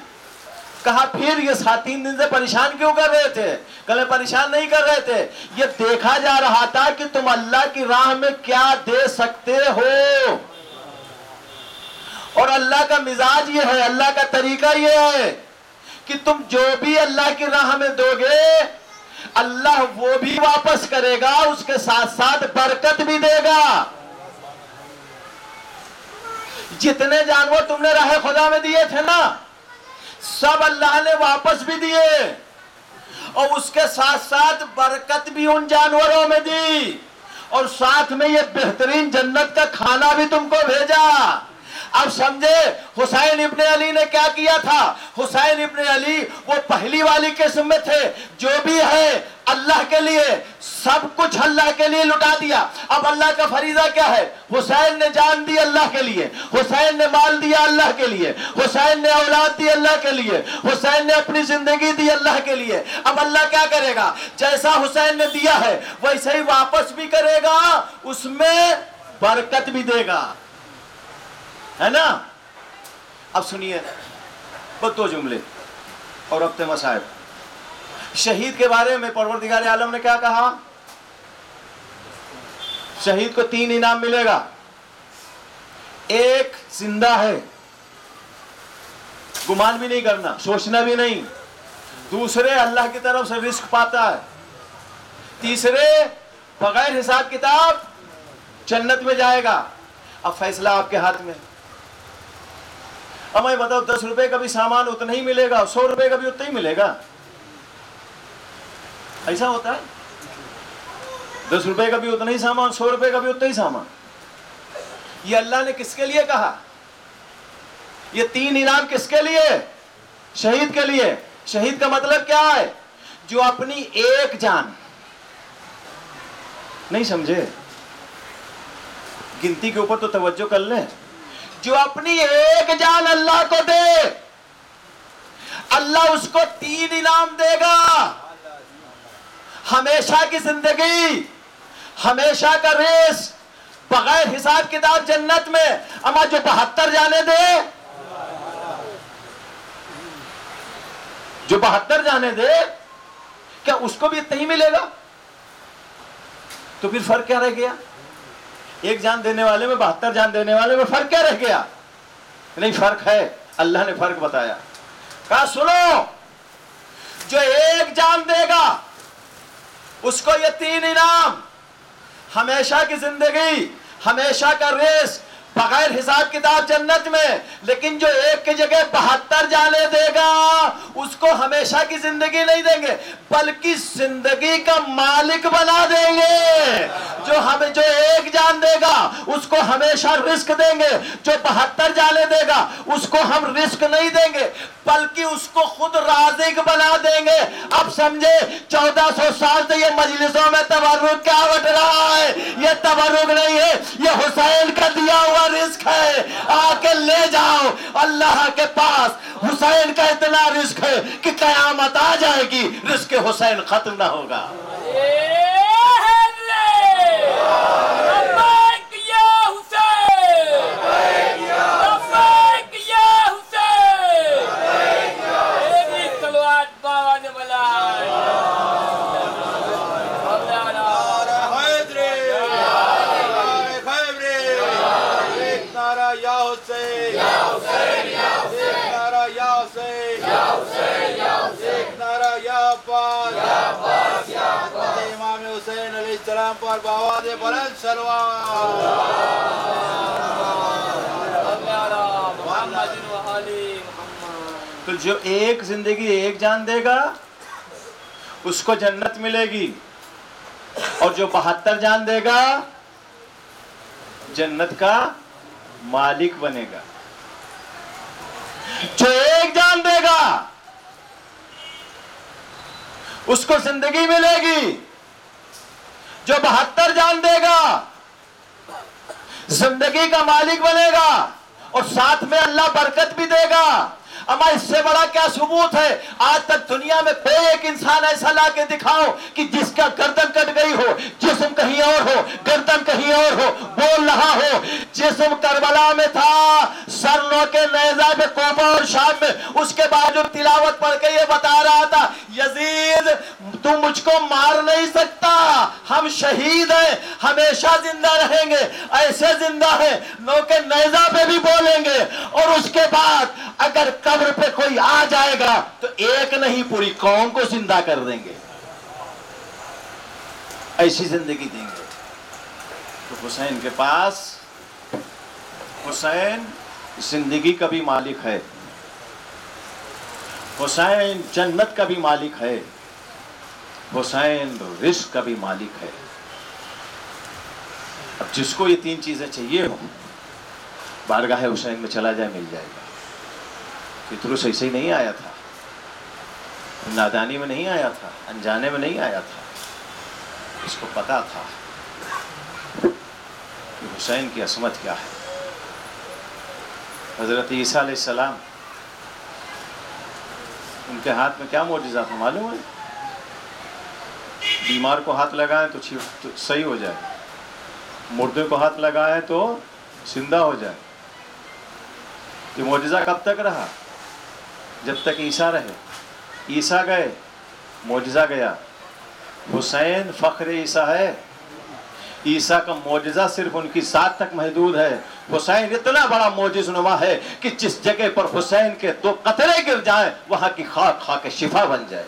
کہا پھر یہ 3 دن سے پریشان کیوں کر رہے تھے؟ کل پریشان نہیں کر رہے تھے، یہ دیکھا جا رہا تھا کہ تم اللہ کی راہ میں کیا دے سکتے ہو، اور اللہ کا مزاج یہ ہے، اللہ کا طریقہ یہ ہے کہ تم جو بھی اللہ کی راہ میں دو گے اللہ وہ بھی واپس کرے گا، اس کے ساتھ ساتھ برکت بھی دے گا۔ جتنے جانور تم نے راہ خدا میں دیے تھے نا، سب اللہ نے واپس بھی دیے، اور اس کے ساتھ ساتھ برکت بھی ان جانوروں میں دی، اور ساتھ میں یہ بہترین جنت کا کھانا بھی تم کو بھیجا۔ اب سمجھے حسین ابن علی نے کیا کیا تھا؟ حسین ابن علی وہ پہلی والی قسم میں تھے، جو بھی ہے اللہ کے لیے، سب کچھ اللہ کے لیے لٹا دیا۔ اب اللہ کا فریضہ کیا ہے؟ حسین نے جان دی اللہ کے لیے، حسین نے مال دیا اللہ کے لیے، حسین نے اولاد دی اللہ کے لیے، حسین نے اپنی زندگی دی اللہ کے لیے۔ اب اللہ کیا کرے گا؟ جیسا حسین نے دیا ہے ویسے ہی واپس بھی کرے گا، اس میں برکت بھی دے گا، ہے نا؟ اب سنیے بس 2 جملے اور اب مصائب۔ شہید کے بارے میں پروردگار عالم نے کیا کہا؟ شہید کو 3 انعام ملے گا۔ ایک زندہ ہے، گمان بھی نہیں کرنا، سوچنا بھی نہیں۔ دوسرے اللہ کی طرف سے رزق پاتا ہے۔ تیسرے بغیر حساب کتاب جنت میں جائے گا۔ اب فیصلہ آپ کے ہاتھ میں۔ اب میں بتاؤ 10 روپے کا بھی سامان اتنا ہی ملے گا، 100 روپے کا بھی اتنا ہی ملے گا؟ ایسا ہوتا ہے؟ 10 روپے کا بھی اتنا ہی سامان، 100 روپے کا بھی اتنا ہی سامان۔ یہ اللہ نے کس کے لیے کہا؟ یہ 3 انعام کس کے لیے؟ شہید کے لیے۔ شہید کا مطلب کیا ہے؟ جو اپنی ایک جان، نہیں سمجھے؟ گنتی کے اوپر تو توجہ کر لیں۔ جو اپنی ایک جان اللہ کو دے، اللہ اس کو 3 انعام دے گا۔ ہمیشہ کی زندگی، ہمیشہ کا رزق، بغیر حساب کتاب جنت میں۔ اما جو 72 جانے دے، جو 72 جانے دے، کیا اس کو بھی اتنا ہی ملے گا؟ تو پھر فرق کیا رہ گیا؟ ایک جان دینے والے میں 72 جان دینے والے میں فرق کیا رہ گیا؟ نہیں، فرق ہے، اللہ نے فرق بتایا۔ کہا سنو، جو ایک جان دے گا اس کو یہ 3 انعام، ہمیشہ کی زندگی، ہمیشہ کا رزق، بغیر حساب کتاب جنت میں۔ لیکن جو ایک کی جگہ 72 جانے دے گا اس کو ہمیشہ کی زندگی نہیں دیں گے، بلکہ زندگی کا مالک بنا دیں گے۔ جو ایک جان دے گا اس کو ہمیشہ رزق دیں گے، جو 72 جانے دے گا اس کو ہم رزق نہیں دیں گے بلکہ اس کو خود رازق بنا دیں گے۔ اب سمجھے 1400 سال سے یہ مجلسوں میں تبرک کیا بٹ رہا ہے؟ یہ تبرک نہیں ہے، یہ حسین کا دیا ہوا رزق ہے۔ آ کے لے جاؤ اللہ کے پاس۔ حسین کا اتنا رزق ہے کہ قیامت آ جائے گی رزق حسین ختم نہ ہوگا۔ امام حسین علیہ السلام پر بآواز بلند صلوات۔ تو جو ایک زندگی ایک جان دے گا اس کو جنت ملے گی، اور جو 72 جان دے گا جنت کا مالک بنے گا۔ جو ایک جان دے گا اس کو زندگی ملے گی، جو 72 جان دے گا زندگی کا مالک بنے گا، اور ساتھ میں اللہ برکت بھی دے گا۔ اما اس سے بڑا کیا ثبوت ہے؟ آج تک دنیا میں کوئی ایک انسان ایسا لا کے دکھاؤ کہ جس کا گردن کٹ گئی ہو، جسم کہیں اور ہو، گردن کہیں اور ہو، بول رہا ہو۔ جسم کربلا میں تھا، سر نو کے نیزہ پہ کوفہ اور شام میں، اس کے بعد جو تلاوت پڑھ کے یہ بتا رہا تھا، یزید تو مجھ کو مار نہیں سکتا، ہم شہید ہیں، ہمیشہ زندہ رہیں گے، ایسے زندہ ہیں نو کے نیزہ پہ بھی بولیں گے، اور اس کے بعد اگر قبر پہ کوئی آ جائے گا تو ایک نہیں پوری قوم کو زندہ کر دیں گے، ایسی زندگی دیں گے۔ تو حسین کے پاس، حسین زندگی کا بھی مالک ہے، حسین جنت کا بھی مالک ہے، حسین رزق کا بھی مالک ہے۔ اب جس کو یہ تین چیزیں چاہیے ہو، بارگاہ حسین میں چلا جائے، مل جائے گا۔ پطرس ایسے ہی نہیں آیا تھا، نادانی میں نہیں آیا تھا، انجانے میں نہیں آیا تھا، اس کو پتا تھا کہ حسین کی عصمت کیا ہے۔ حضرت عیسیٰ علیہ السلام، ان کے ہاتھ میں کیا معجزہ تھا معلوم ہے؟ بیمار کو ہاتھ لگائیں تو صحیح ہو جائے، مردے کو ہاتھ لگائیں تو زندہ ہو جائے۔ یہ معجزہ کب تک رہا؟ جب تک عیسیٰ رہے۔ عیسیٰ گئے، معجزہ گیا۔ حسین فخر عیسیٰ ہے، عیسیٰ کا معجزہ صرف ان کی ذات تک محدود ہے۔ حسین اتنا بڑا معجز نما ہے کہ جس جگہ پر حسین کے 2 قطرے گر جائیں وہاں کی خاک کھا کے شفا بن جائے۔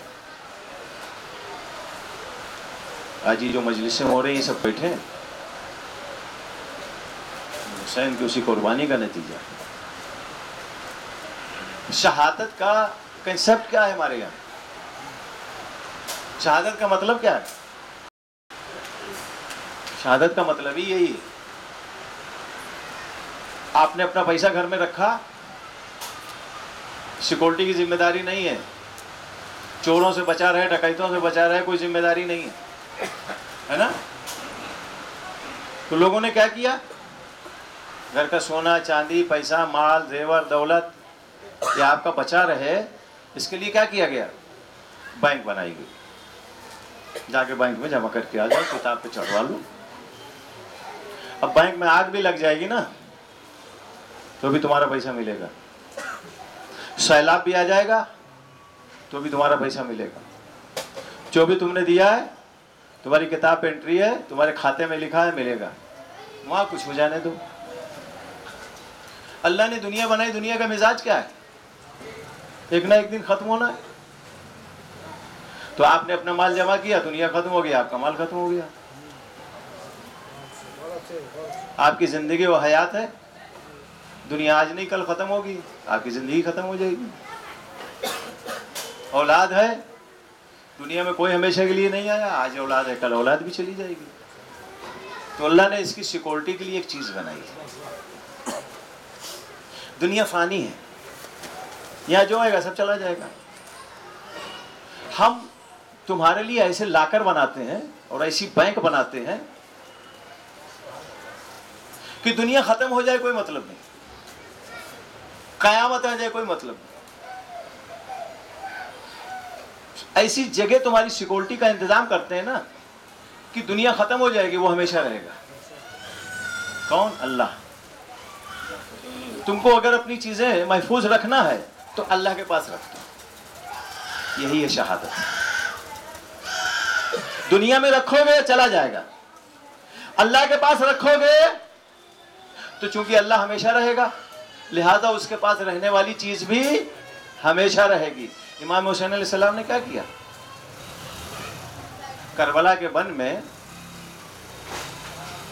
آج یہ جو مجلسیں ہو رہی ہیں سب بیٹھے ہیں، حسین کی اسی قربانی کا نتیجہ۔ شہادت کا کنسپٹ کیا ہے ہمارے یہاں؟ شہادت کا مطلب کیا ہے؟ شہادت کا مطلب ہی یہی ہے۔ آپ نے اپنا پیسہ گھر میں رکھا، سیکورٹی کی ذمہ داری نہیں ہے، چوروں سے بچا رہے، ڈکیتوں سے بچا رہے، کوئی ذمہ داری نہیں ہے نا؟ تو لوگوں نے کیا کیا؟ گھر کا سونا چاندی پیسہ مال زیور دولت یہ آپ کا بچا رہے، اس کے لیے کیا کیا گیا؟ بینک بنائی گئی۔ جا کے بینک میں جمع کر کے آ جاؤ، کتاب پہ چڑھوا لو۔ اب بینک میں آگ بھی لگ جائے گی نا تو بھی تمہارا پیسہ ملے گا، سیلاب بھی آ جائے گا تو بھی تمہارا پیسہ ملے گا، جو بھی تم نے دیا ہے تمہاری کتاب پہ انٹری ہے، تمہارے کھاتے میں لکھا ہے، ملے گا۔ وہاں کچھ ہو جانے دو۔ اللہ نے دنیا بنائی، دنیا کا مزاج کیا ہے؟ ایک نہ ایک دن ختم ہونا ہے۔ تو آپ نے اپنا مال جمع کیا، دنیا ختم ہو گیا، آپ کا مال ختم ہو گیا۔ آپ کی زندگی وہ حیات ہے، دنیا آج نہیں کل ختم ہوگی، آپ کی زندگی ختم ہو جائے گی۔ اولاد ہے، دنیا میں کوئی ہمیشہ کے لیے نہیں آیا، آج اولاد ہے کل اولاد بھی چلی جائے گی۔ تو اللہ نے اس کی سیکورٹی کے لیے ایک چیز بنائی ہے۔ دنیا فانی ہے، یہاں جو آئے گا سب چلا جائے گا۔ ہم تمہارے لیے ایسے لاکر بناتے ہیں اور ایسی بینک بناتے ہیں کہ دنیا ختم ہو جائے کوئی مطلب نہیں، قیامت آ جائے کوئی مطلب نہیں۔ ایسی جگہ تمہاری سیکورٹی کا انتظام کرتے ہیں نا کہ دنیا ختم ہو جائے گی، وہ ہمیشہ رہے گا۔ کون؟ اللہ۔ تم کو اگر اپنی چیزیں محفوظ رکھنا ہے تو اللہ کے پاس رکھ دو، یہی ہے شہادت۔ دنیا میں رکھو گے چلا جائے گا، اللہ کے پاس رکھو گے تو چونکہ اللہ ہمیشہ رہے گا لہذا اس کے پاس رہنے والی چیز بھی ہمیشہ رہے گی۔ امام حسین علیہ السلام نے کیا کیا؟ کربلا کے بن میں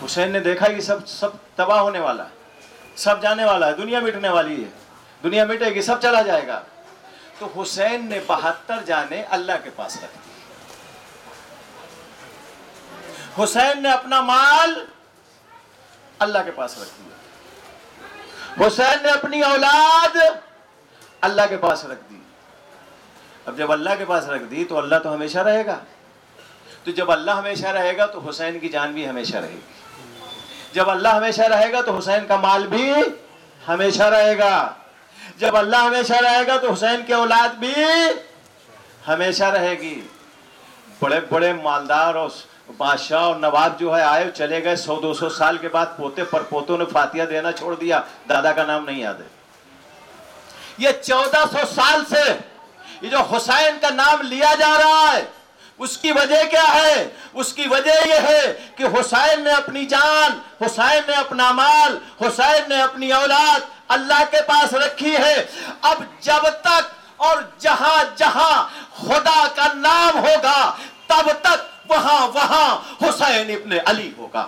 حسین نے دیکھا کہ سب تباہ ہونے والا ہے، سب جانے والا ہے، دنیا مٹنے والی ہے، دنیا مٹے گی، سب چلا جائے گا۔ تو حسین نے 72 جانیں اللہ کے پاس رکھ دی۔ حسین نے اپنا مال اللہ کے پاس رکھ دیا، حسین نے اپنی اولاد اللہ کے پاس رکھ دی۔ اب جب اللہ کے پاس رکھ دی تو اللہ تو ہمیشہ رہے گا، تو جب اللہ ہمیشہ رہے گا تو حسین کی جان بھی ہمیشہ رہے گی، جب اللہ ہمیشہ رہے گا تو حسین کا مال بھی ہمیشہ رہے گا۔ جب اللہ ہمیشہ رہے گا تو حسین کی اولاد بھی ہمیشہ رہے گی. بڑے بڑے مالدار اور بادشاہ اور نواب جو ہے آئے چلے گئے, 100-200 سال کے بعد پوتے پر پوتوں نے فاتحہ دینا چھوڑ دیا, دادا کا نام نہیں یاد ہے. یہ 1400 سال سے یہ جو حسین کا نام لیا جا رہا ہے, اس کی وجہ کیا ہے؟ اس کی وجہ یہ ہے کہ حسین نے اپنی جان, حسین نے اپنا مال, حسین نے اپنی اولاد اللہ کے پاس رکھی ہے. اب جب تک اور جہاں جہاں خدا کا نام ہوگا تب تک وہاں وہاں حسین ابن علی ہوگا.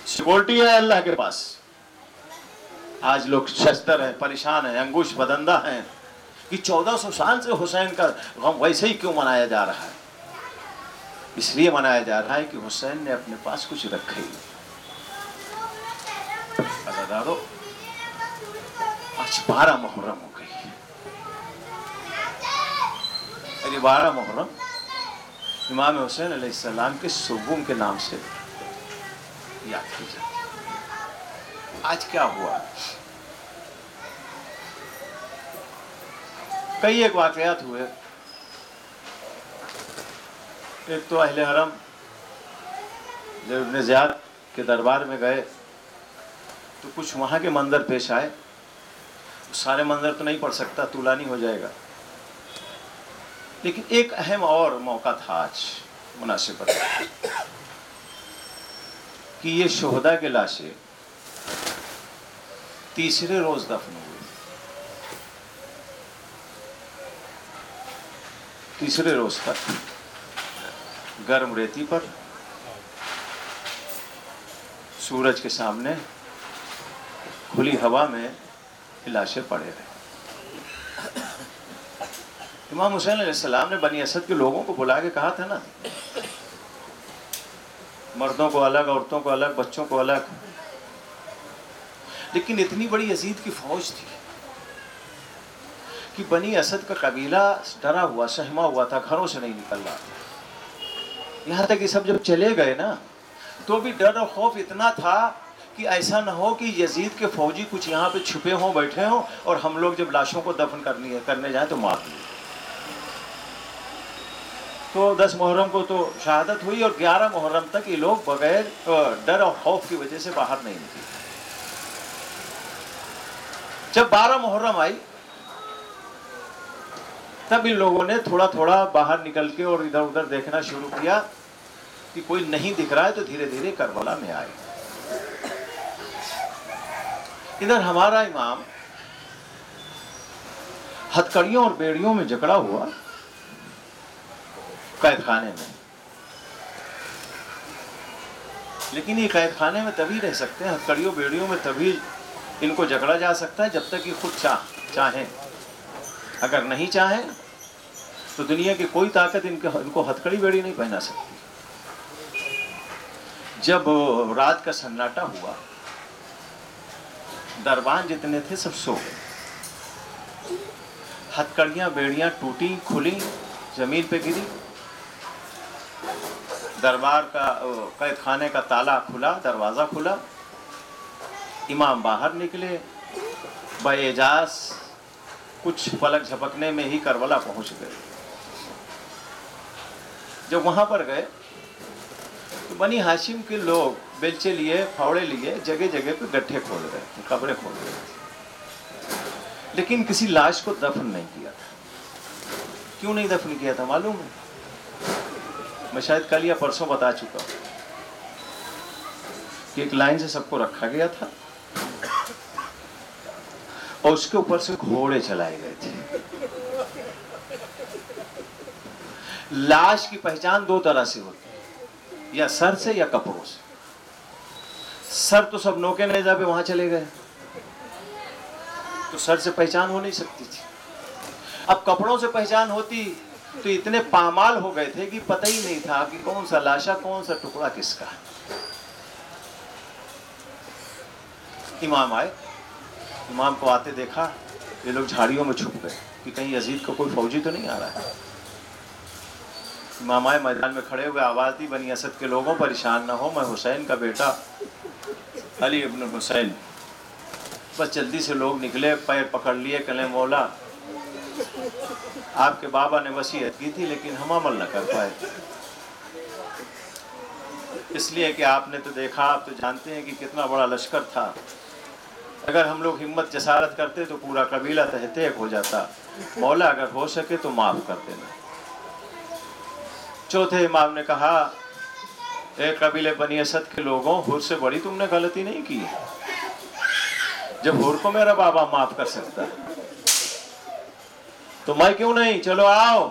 سیکورٹی ہے اللہ کے پاس. آج لوگ شستر ہیں, پریشان ہیں, انگوش بدندہ ہیں کہ 1400 سال سے حسین کا غم ویسے ہی کیوں منایا جا رہا ہے؟ اس لیے منایا جا رہا ہے کہ حسین نے اپنے پاس کچھ رکھے. عزیزانو, آج 12 محرم ہو گئی. 12 محرم امام حسین علیہ السلام کے صوبوں کے نام سے یاد کی جاتی ہے. آج کیا ہوا؟ کئی ایک واقعات ہوئے. ایک تو اہل حرم جب ابن زیاد کے دربار میں گئے تو کچھ وہاں کے منظر پیش آئے. سارے منظر تو نہیں پڑھ سکتا, طولانی ہو جائے گا, لیکن ایک اہم اور موقع تھا آج مناسبت کہ یہ شہداء کے لاشیں تیسرے روز دفن ہوئے. تیسرے روز تک گرم ریتی پر سورج کے سامنے کھلی ہوا میں لاشیں پڑے رہے. امام حسین علیہ السلام نے بنی اسد کے لوگوں کو بلا کے کہا تھا نا, مردوں کو الگ, عورتوں کو الگ, بچوں کو الگ. لیکن اتنی بڑی یزید کی فوج تھی کہ بنی اسد کا قبیلہ ڈرا ہوا, سہما ہوا تھا, گھروں سے نہیں نکل رہا تھا. یہاں تک کہ سب جب چلے گئے نا تو بھی ڈر اور خوف اتنا تھا کہ ایسا نہ ہو کہ یزید کے فوجی کچھ یہاں پہ چھپے ہوں, بیٹھے ہوں, اور ہم لوگ جب لاشوں کو دفن کرنے جائیں تو مار دیں. تو 10 محرم کو تو شہادت ہوئی اور 11 محرم تک یہ لوگ بغیر ڈر اور خوف کی وجہ سے باہر نہیں نکلے. جب 12 محرم آئی تب ان لوگوں نے تھوڑا تھوڑا باہر نکل کے اور ادھر ادھر دیکھنا شروع کیا کہ کوئی نہیں دکھ رہا ہے, تو دھیرے دھیرے کربلا میں آئے. ادھر ہمارا امام ہتھکڑیوں اور بیڑیوں میں جکڑا ہوا قید خانے میں. لیکن یہ قید خانے میں تبھی رہ سکتے ہیں, ہتھکڑیوں بیڑیوں میں تبھی ان کو جکڑا جا سکتا ہے جب تک یہ خود چاہیں. اگر نہیں چاہیں تو دنیا کی کوئی طاقت ان کو ہتھکڑی بیڑی نہیں پہنا سکتی. جب رات کا سناٹا ہوا, دربان جتنے تھے سب سو گئے. ہتھکڑیاں بیڑیاں ٹوٹی, کھلی, زمین پہ گری. دربار کا قید خانے کا تالا کھلا, دروازہ کھلا. امام باہر نکلے, باعجاز کچھ پلک جھپکنے میں ہی کربلا پہنچ گئے. جب وہاں پر گئے تو بنی ہاشم کے لوگ بیلچے لیے, پھاوڑے لیے, جگہ جگہ پہ گڈھے کھود رہے تھے, قبریں کھود رہے تھے, لیکن کسی لاش کو دفن نہیں کیا تھا. کیوں نہیں دفن کیا تھا معلوم ہے؟ میں شاید کل یا پرسوں بتا چکا ہوں کہ ایک لائن سے سب کو رکھا گیا تھا اور اس کے اوپر سے گھوڑے چلائے گئے تھے. لاش کی پہچان 2 طرح سے ہوتی ہے, یا سر سے یا کپڑوں سے. سر تو سب نوکے نیزہ پہ وہاں چلے گئے تو سر سے پہچان ہو نہیں سکتی تھی. اب کپڑوں سے پہچان ہوتی تو اتنے پامال ہو گئے تھے کہ پتہ ہی نہیں تھا کہ کون سا لاشا, کون سا ٹکڑا کس کا. امام آئے, امام کو آتے دیکھا, یہ لوگ جھاڑیوں میں چھپ گئے کہ کہیں یزید کا کوئی فوجی تو نہیں آ رہا ہے. امام آئے, میدان میں کھڑے ہوئے, آواز دی, بنی اسد کے لوگوں پریشان نہ ہو, میں حسین کا بیٹا علی ابن حسین بس جلدی سے لوگ نکلے، پیر پکڑ لیے، کہنے مولا آپ کے بابا نے وصیت کی تھی لیکن ہم عمل نہ کر پائے، اس لیے کہ آپ نے تو دیکھا، آپ تو جانتے ہیں کہ کتنا بڑا لشکر تھا، اگر ہم لوگ ہمت جسارت کرتے تو پورا قبیلہ تحت ایک ہو جاتا، مولا اگر ہو سکے تو معاف کر دینا۔ چوتھے امام نے کہا اے قبیلے بنی اسد کے لوگوں، حر سے بڑی تم نے غلطی نہیں کی، جب حر کو میرا بابا معاف کر سکتا ہے تو میں کیوں نہیں؟ چلو آؤ،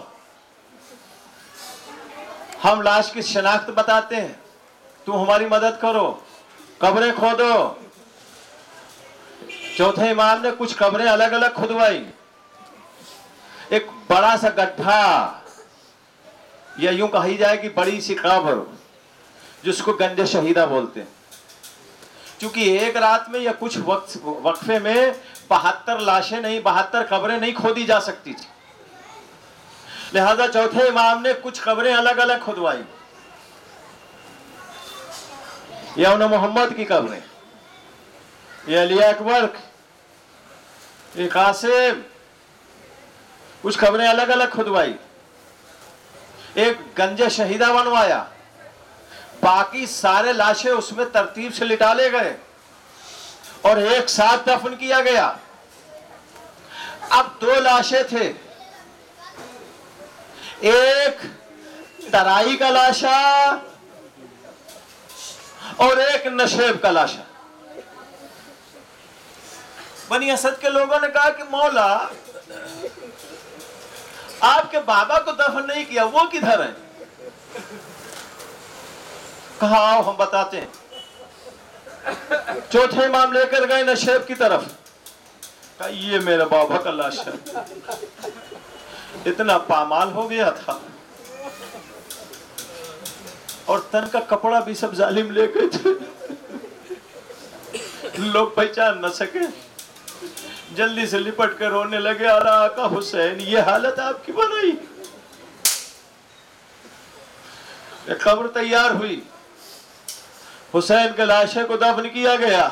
ہم لاش کی شناخت بتاتے ہیں، تم ہماری مدد کرو، قبریں کھودو۔ چوتھے امام نے کچھ قبریں الگ الگ کھدوائی، ایک بڑا سا گڈھا یا یوں کہی جائے کہ بڑی سی قبر جس کو گنج شہیدہ بولتے ہیں، چونکہ ایک رات میں یا کچھ وقفے میں 72 لاشیں نہیں، 72 قبریں نہیں کھودی جا سکتی تھی، لہذا چوتھے امام نے کچھ قبریں الگ الگ کھدوائی، یہ انہیں محمد کی قبریں، یہ علی اکبر، یہ قاسم، کچھ قبریں الگ الگ کھدوائی، ایک گنج شہیدہ بنوایا، باقی سارے لاشیں اس میں ترتیب سے لٹا لے گئے اور ایک ساتھ دفن کیا گیا۔ اب 2 لاشیں تھے، ایک ترائی کا لاشا اور ایک نشیب کا لاشا۔ بنی اسد کے لوگوں نے کہا کہ مولا آپ کے بابا کو دفن نہیں کیا، وہ کدھر ہے؟ کہا آؤ ہم بتاتے ہیں۔ چوتھے امام لے کر گئے نشیب کی طرف، کہا یہ میرے بابا کا لاش ہے، اتنا پامال ہو گیا تھا اور تن کا کپڑا بھی سب ظالم لے گئے تھے، لوگ پہچان نہ سکے، جلدی سے لپٹ کر رونے لگے، آقا حسین یہ حالت آپ کی بنائی۔ ایک قبر تیار ہوئی، حسین کے لاشے کو دفن کیا گیا۔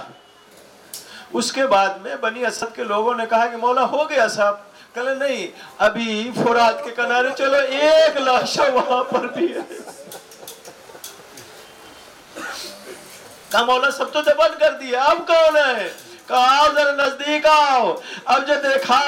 اس کے بعد میں بنی اسد کے لوگوں نے کہا کہ مولا ہو گیا صاحب، کہا نہیں ابھی فرات کے کنارے چلو، ایک لاشا وہاں پر بھی ہے۔ کہا مولا سب تو دفن کر دیا، اب کون ہے؟ کہا آؤ ذرا نزدیک آؤ، اب جو دیکھا